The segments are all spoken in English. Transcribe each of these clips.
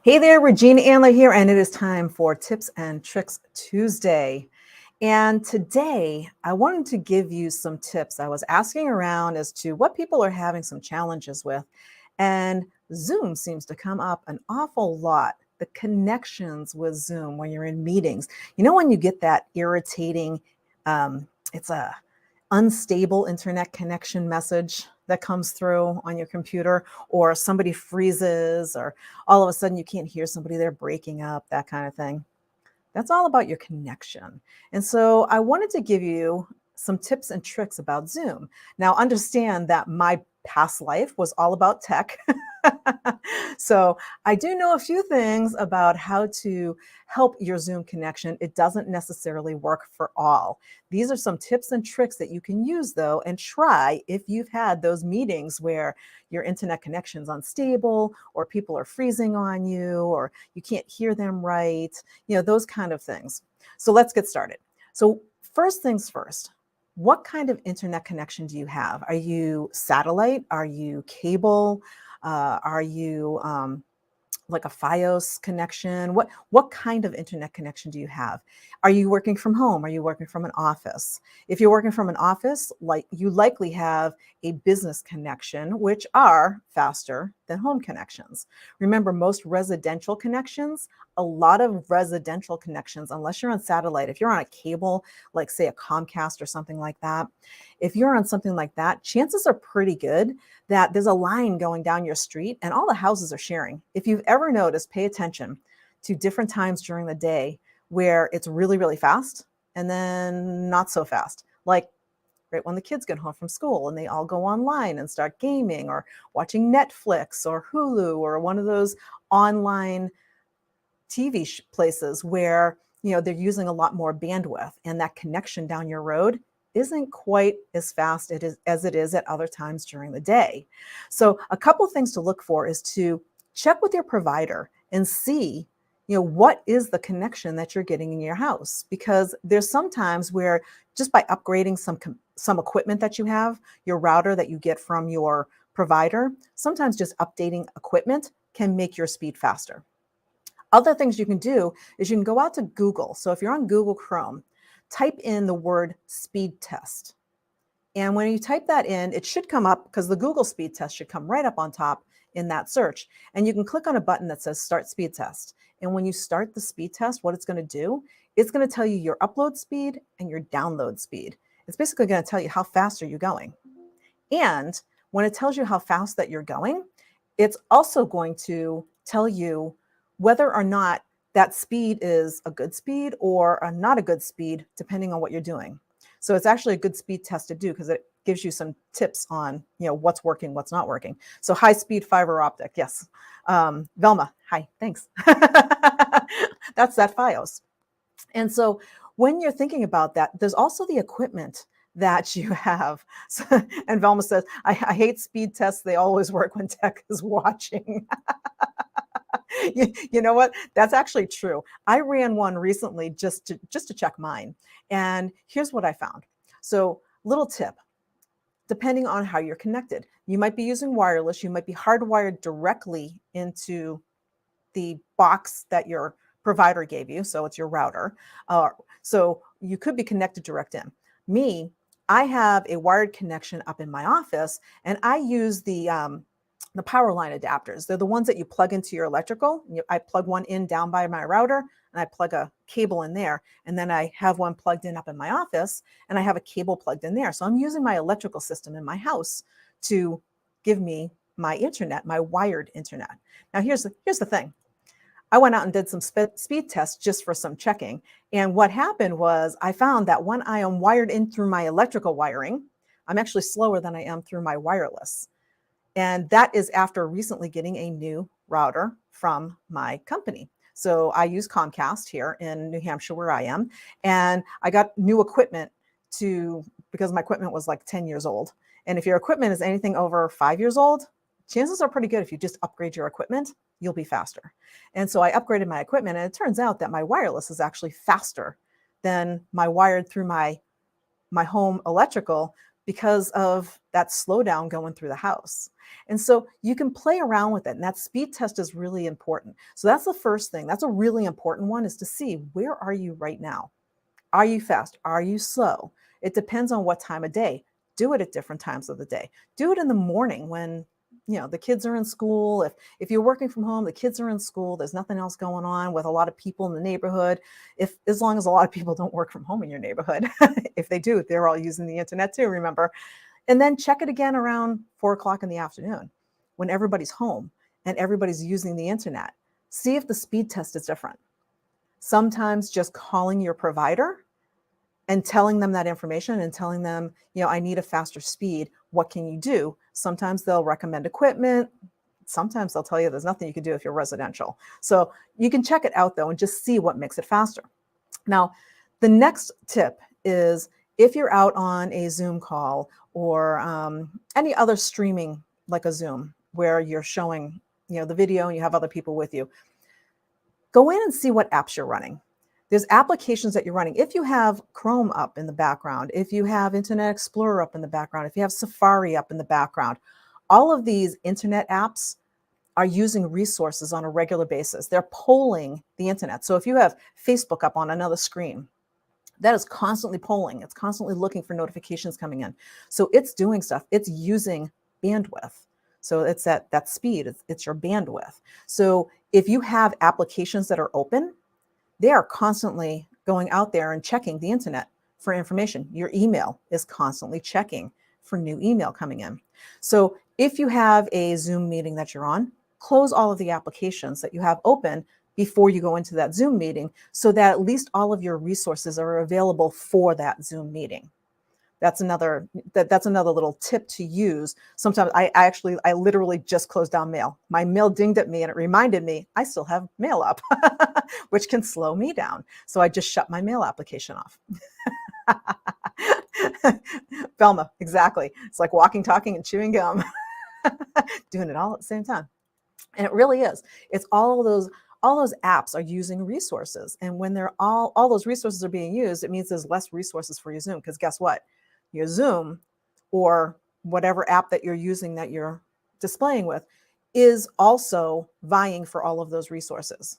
Hey there, Regina Andler here, and it is time for Tips and Tricks Tuesday. And today I wanted to give you some tips. I was asking around as to what people are having some challenges with, and Zoom seems to come up an awful lot. The connections with Zoom when you're in meetings. You know, when you get that irritating, it's a unstable internet connection message that comes through on your computer, or somebody freezes, or all of a sudden you can't hear somebody, they're breaking up, that kind of thing. That's all about your connection. And so I wanted to give you some tips and tricks about Zoom. Now, understand that my past life was all about tech. So I do know a few things about how to help your Zoom connection. It doesn't necessarily work for all. These are some tips and tricks that you can use, though, and try if you've had those meetings where your internet connection's unstable, or people are freezing on you, or you can't hear them right, those kind of things. So let's get started. So first things first, what kind of internet connection do you have? Are you satellite? Are you cable? Are you like a FiOS connection? What kind of internet connection do you have? Are you working from home? Are you working from an office? If you're working from an office, like, you likely have a business connection, which are faster than home connections. Remember, most residential connections, a lot of residential connections, unless you're on satellite, if you're on a cable, like say a Comcast or something like that, if you're on something like that, chances are pretty good that there's a line going down your street and all the houses are sharing. If you've ever noticed, pay attention to different times during the day where it's really, really fast and then not so fast. Like right when the kids get home from school and they all go online and start gaming or watching Netflix or Hulu or one of those online TV places where they're using a lot more bandwidth, and that connection down your road isn't quite as fast as it is at other times during the day. So a couple things to look for is to check with your provider and see what is the connection that you're getting in your house, because there's some times where just by upgrading some equipment that you have, your router that you get from your provider, sometimes just updating equipment can make your speed faster. Other things you can do is you can go out to Google. So if you're on Google Chrome, type in the word speed test. And when you type that in, it should come up, because the Google speed test should come right up on top in that search. And you can click on a button that says start speed test. And when you start the speed test, what it's going to do, it's going to tell you your upload speed and your download speed. It's basically going to tell you how fast are you going. And when it tells you how fast that you're going, it's also going to tell you whether or not that speed is a good speed or not a good speed, depending on what you're doing. So it's actually a good speed test to do, because it gives you some tips on what's working, what's not working. So high speed fiber optic, yes. Velma, hi, thanks. That's that FiOS. And so when you're thinking about that, there's also the equipment that you have. So, and Velma says, I hate speed tests. They always work when tech is watching. You know what? That's actually true. I ran one recently just to check mine. And here's what I found. So, little tip, depending on how you're connected, you might be using wireless, you might be hardwired directly into the box that your provider gave you. So it's your router. So you could be connected direct in. Me, I have a wired connection up in my office, and I use the power line adapters. They're the ones that you plug into your electrical. I plug one in down by my router, and I plug a cable in there. And then I have one plugged in up in my office, and I have a cable plugged in there. So I'm using my electrical system in my house to give me my internet, my wired internet. Now, here's the thing. I went out and did some speed tests just for some checking. And what happened was I found that when I am wired in through my electrical wiring, I'm actually slower than I am through my wireless. And that is after recently getting a new router from my company. So I use Comcast here in New Hampshire, where I am. And I got new equipment because my equipment was like 10 years old. And if your equipment is anything over 5 years old, chances are pretty good if you just upgrade your equipment, you'll be faster. And so I upgraded my equipment, and it turns out that my wireless is actually faster than my wired through my home electrical, because of that slowdown going through the house. And so you can play around with it. And that speed test is really important. So that's the first thing. That's a really important one, is to see, where are you right now? Are you fast? Are you slow? It depends on what time of day. Do it at different times of the day. Do it in the morning when the kids are in school. If you're working from home, the kids are in school, there's nothing else going on with a lot of people in the neighborhood. As long as a lot of people don't work from home in your neighborhood. If they do, they're all using the internet too, remember. And then check it again around 4 o'clock in the afternoon when everybody's home and everybody's using the internet. See if the speed test is different. Sometimes just calling your provider and telling them that information and telling them, I need a faster speed. What can you do? Sometimes they'll recommend equipment. Sometimes they'll tell you there's nothing you can do if you're residential. So you can check it out though and just see what makes it faster. Now, the next tip is, if you're out on a Zoom call or any other streaming like a Zoom where you're showing the video and you have other people with you, go in and see what apps you're running. There's applications that you're running. If you have Chrome up in the background, if you have Internet Explorer up in the background, if you have Safari up in the background, all of these internet apps are using resources on a regular basis. They're polling the internet. So if you have Facebook up on another screen, that is constantly polling. It's constantly looking for notifications coming in. So it's doing stuff. It's using bandwidth. So it's that speed. It's your bandwidth. So if you have applications that are open, they are constantly going out there and checking the internet for information. Your email is constantly checking for new email coming in. So if you have a Zoom meeting that you're on, close all of the applications that you have open before you go into that Zoom meeting, so that at least all of your resources are available for that Zoom meeting. That's another little tip to use. Sometimes I literally just closed down mail. My mail dinged at me and it reminded me I still have mail up, which can slow me down. So I just shut my mail application off. Velma, exactly. It's like walking, talking, and chewing gum, doing it all at the same time. And it really is. It's all those apps are using resources. And when they're all those resources are being used, it means there's less resources for your Zoom. Because guess what? Your Zoom or whatever app that you're using that you're displaying with is also vying for all of those resources.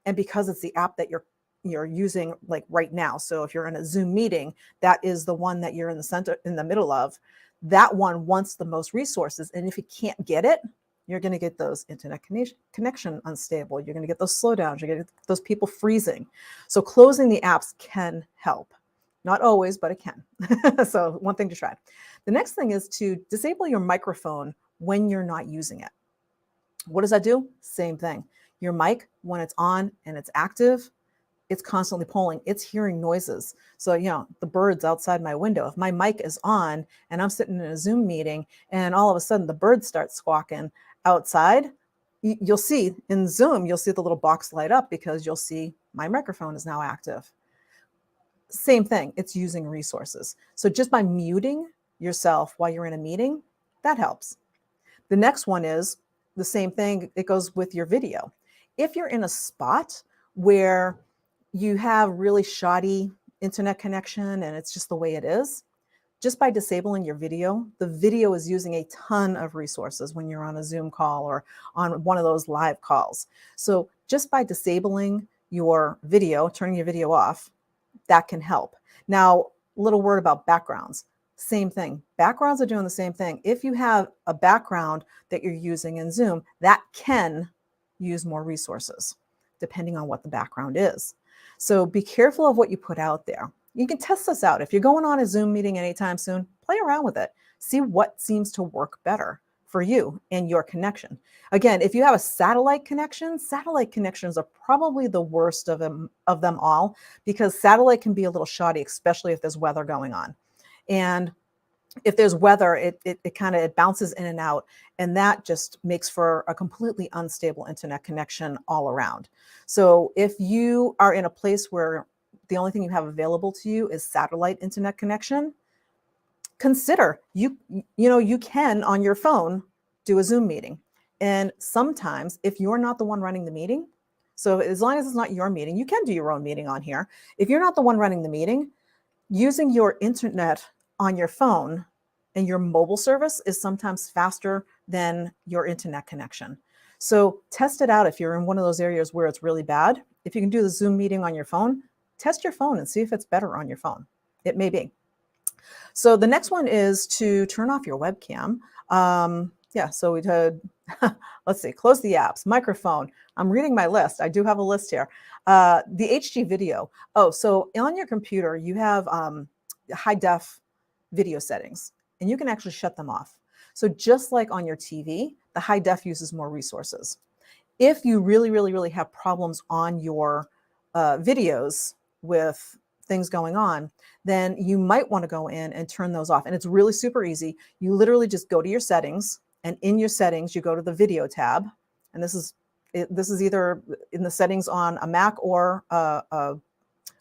And because it's the app that you're using like right now. So if you're in a Zoom meeting, that is the one that you're in the middle of. That one wants the most resources. And if you can't get it, you're going to get those internet connection unstable. You're going to get those slowdowns. You're going to get those people freezing. So closing the apps can help. Not always, but it can. So one thing to try. The next thing is to disable your microphone when you're not using it. What does that do? Same thing. Your mic, when it's on and it's active, it's constantly polling. It's hearing noises. So, the birds outside my window, if my mic is on and I'm sitting in a Zoom meeting and all of a sudden the birds start squawking outside, you'll see in Zoom, you'll see the little box light up because you'll see my microphone is now active. Same thing, it's using resources. So just by muting yourself while you're in a meeting, that helps. The next one is the same thing. It goes with your video. If you're in a spot where you have really shoddy internet connection and it's just the way it is, just by disabling your video, the video is using a ton of resources when you're on a Zoom call or on one of those live calls. So just by disabling your video, turning your video off, that can help. Now, a little word about backgrounds. Same thing. Backgrounds are doing the same thing. If you have a background that you're using in Zoom, that can use more resources, depending on what the background is. So be careful of what you put out there. You can test this out. If you're going on a Zoom meeting anytime soon, play around with it. See what seems to work better for you and your connection. Again, if you have a satellite connections are probably the worst of them all, because satellite can be a little shoddy, especially if there's weather going on. And if there's weather, it bounces in and out, and that just makes for a completely unstable internet connection all around. So if you are in a place where the only thing you have available to you is satellite internet connection, consider you can on your phone do a Zoom meeting. And sometimes if you're not the one running the meeting, so as long as it's not your meeting, you can do your own meeting on here. If you're not the one running the meeting, using your internet on your phone and your mobile service is sometimes faster than your internet connection. So test it out if you're in one of those areas where it's really bad. If you can do the Zoom meeting on your phone, test your phone and see if it's better on your phone. It may be. So the next one is to turn off your webcam. Yeah, so we did, let's see, close the apps, microphone. I'm reading my list. I do have a list here. The HD video. Oh, so on your computer, you have high def video settings, and you can actually shut them off. So just like on your TV, the high def uses more resources. If you really, really, really have problems on your videos with things going on, then you might want to go in and turn those off. And it's really super easy. You literally just go to your settings, and in your settings, you go to the video tab. And this is either in the settings on a Mac or a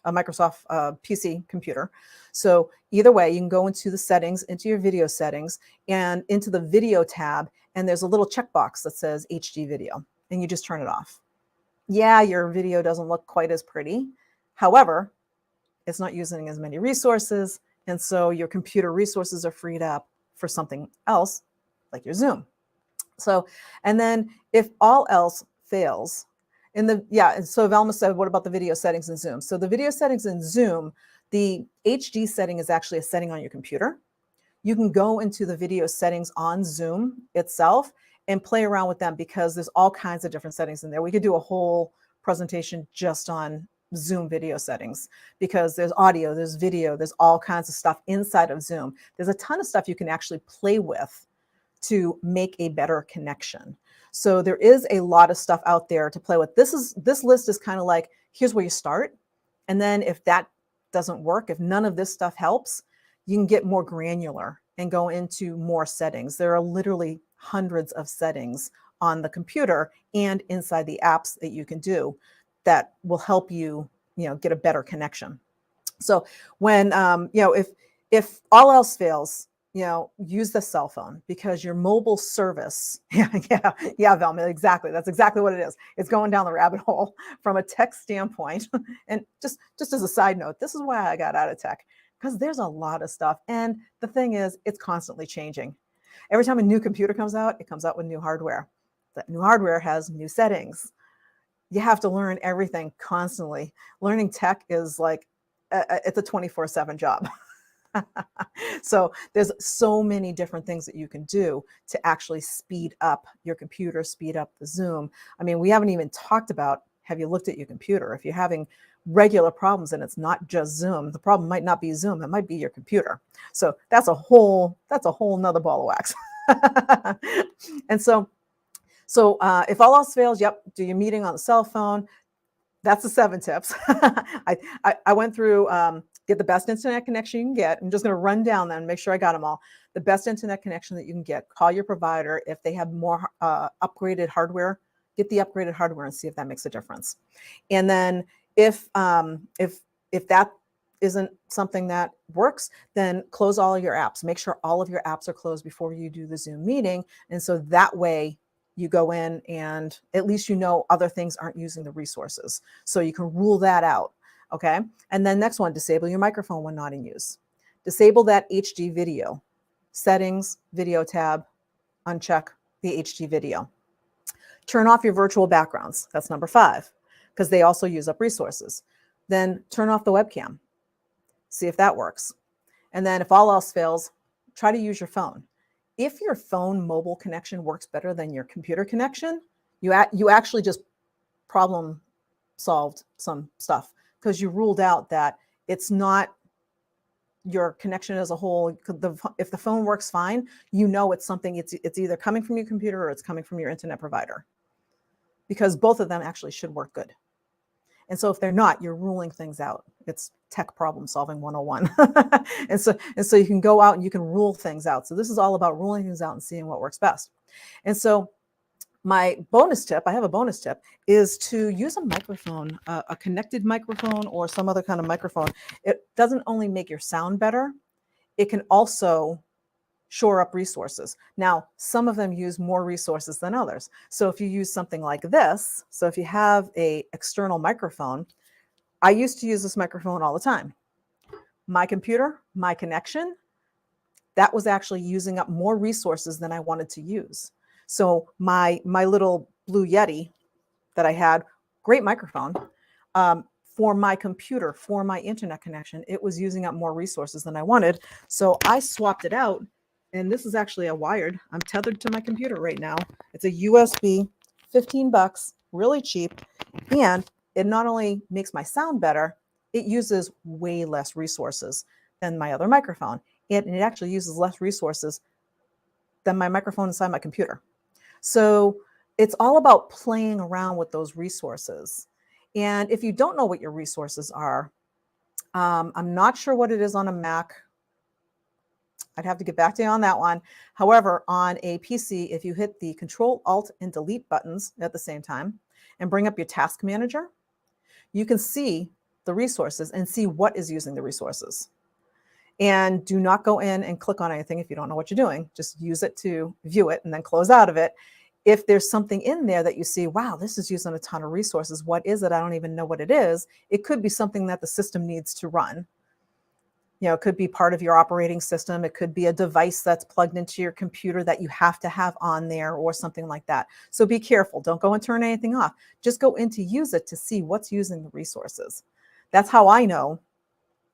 Microsoft PC computer. So either way, you can go into the settings, into your video settings, and into the video tab, and there's a little checkbox that says HD video, and you just turn it off. Yeah, your video doesn't look quite as pretty. However, it's not using as many resources, and so your computer resources are freed up for something else, like your Zoom. So, and then if all else fails, so Velma said, what about the video settings in Zoom? So the video settings in Zoom, the HD setting is actually a setting on your computer. You can go into the video settings on Zoom itself and play around with them, because there's all kinds of different settings in there. We could do a whole presentation just on Zoom video settings, because there's audio, there's video, there's all kinds of stuff inside of Zoom. There's a ton of stuff you can actually play with to make a better connection. So there is a lot of stuff out there to play with. This list is kind of like, here's where you start. And then if that doesn't work, if none of this stuff helps, you can get more granular and go into more settings. There are literally hundreds of settings on the computer and inside the apps that you can do that will help you, get a better connection. So when, if all else fails, use the cell phone, because your mobile service, yeah, Velma, exactly. That's exactly what it is. It's going down the rabbit hole from a tech standpoint. And just as a side note, this is why I got out of tech, because there's a lot of stuff. And the thing is, it's constantly changing. Every time a new computer comes out, it comes out with new hardware. That new hardware has new settings. You have to learn everything constantly. Learning tech is like, it's a 24/7 job. So there's so many different things that you can do to actually speed up your computer, speed up the Zoom. I mean, we haven't even talked about, have you looked at your computer? If you're having regular problems and it's not just Zoom, the problem might not be Zoom, it might be your computer. So that's a whole nother ball of wax. And so if all else fails, do your meeting on the cell phone. That's the 7 tips. I went through, get the best internet connection you can get. I'm just going to run down them and make sure I got them all. The best internet connection that you can get. Call your provider. If they have more upgraded hardware, get the upgraded hardware and see if that makes a difference. And then if that isn't something that works, then close all of your apps. Make sure all of your apps are closed before you do the Zoom meeting. And so that way, you go in and at least other things aren't using the resources. So you can rule that out, okay? And then next one, disable your microphone when not in use. Disable that HD video. Settings, video tab, uncheck the HD video. Turn off your virtual backgrounds. That's number 5, because they also use up resources. Then turn off the webcam. See if that works. And then if all else fails, try to use your phone. If your phone mobile connection works better than your computer connection, you actually just problem solved some stuff, because you ruled out that it's not your connection as a whole. If the phone works fine, it's something, it's either coming from your computer or it's coming from your internet provider, because both of them actually should work good. And so if they're not, you're ruling things out. It's tech problem solving 101. and so you can go out and you can rule things out. So this is all about ruling things out and seeing what works best. And so my bonus tip, I have a bonus tip, is to use a microphone, a connected microphone or some other kind of microphone. It doesn't only make your sound better, it can also shore up resources. Now, some of them use more resources than others. So if you use something like this, so if you have an external microphone, I used to use this microphone all the time. My computer, my connection, that was actually using up more resources than I wanted to use. So my little Blue Yeti that I had, great microphone, for my computer, for my internet connection, it was using up more resources than I wanted. So I swapped it out. And this is actually a wired. I'm tethered to my computer right now. It's a USB, 15 bucks, really cheap. And it not only makes my sound better, it uses way less resources than my other microphone. It actually uses less resources than my microphone inside my computer. So it's all about playing around with those resources. And if you don't know what your resources are, I'm not sure what it is on a Mac. I'd have to get back to you on that one. However, on a PC, if you hit the Control, Alt, and Delete buttons at the same time and bring up your task manager, you can see the resources and see what is using the resources. And do not go in and click on anything if you don't know what you're doing. Just use it to view it and then close out of it. If there's something in there that you see, wow, this is using a ton of resources. What is it? I don't even know what it is. It could be something that the system needs to run. You know, it could be part of your operating system. It could be a device that's plugged into your computer that you have to have on there or something like that. So be careful. Don't go and turn anything off. Just go in to use it to see what's using the resources. That's how I know,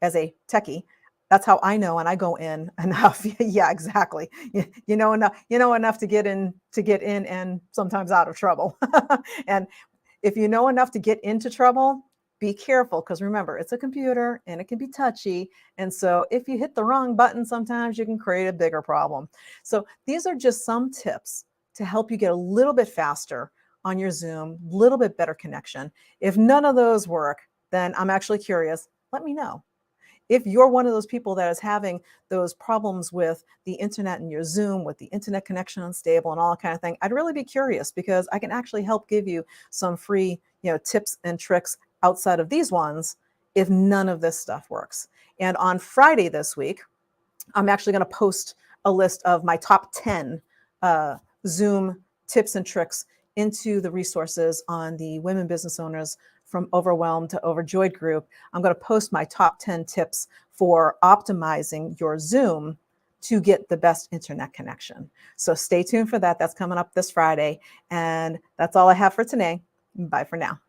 as a techie, that's how I know, and I go in enough. Yeah, exactly. You know enough to get in and sometimes out of trouble. And if you know enough to get into trouble, be careful, because remember, it's a computer and it can be touchy. And so if you hit the wrong button, sometimes you can create a bigger problem. So these are just some tips to help you get a little bit faster on your Zoom, a little bit better connection. If none of those work, then I'm actually curious. Let me know. If you're one of those people that is having those problems with the internet and your Zoom, with the internet connection unstable and all that kind of thing, I'd really be curious, because I can actually help give you some free, tips and tricks outside of these ones if none of this stuff works. And on Friday this week, I'm actually going to post a list of my top 10 Zoom tips and tricks into the resources on the Women Business Owners from Overwhelmed to Overjoyed group. I'm going to post my top 10 tips for optimizing your Zoom to get the best internet connection. So stay tuned for that. That's coming up this Friday. And that's all I have for today. Bye for now.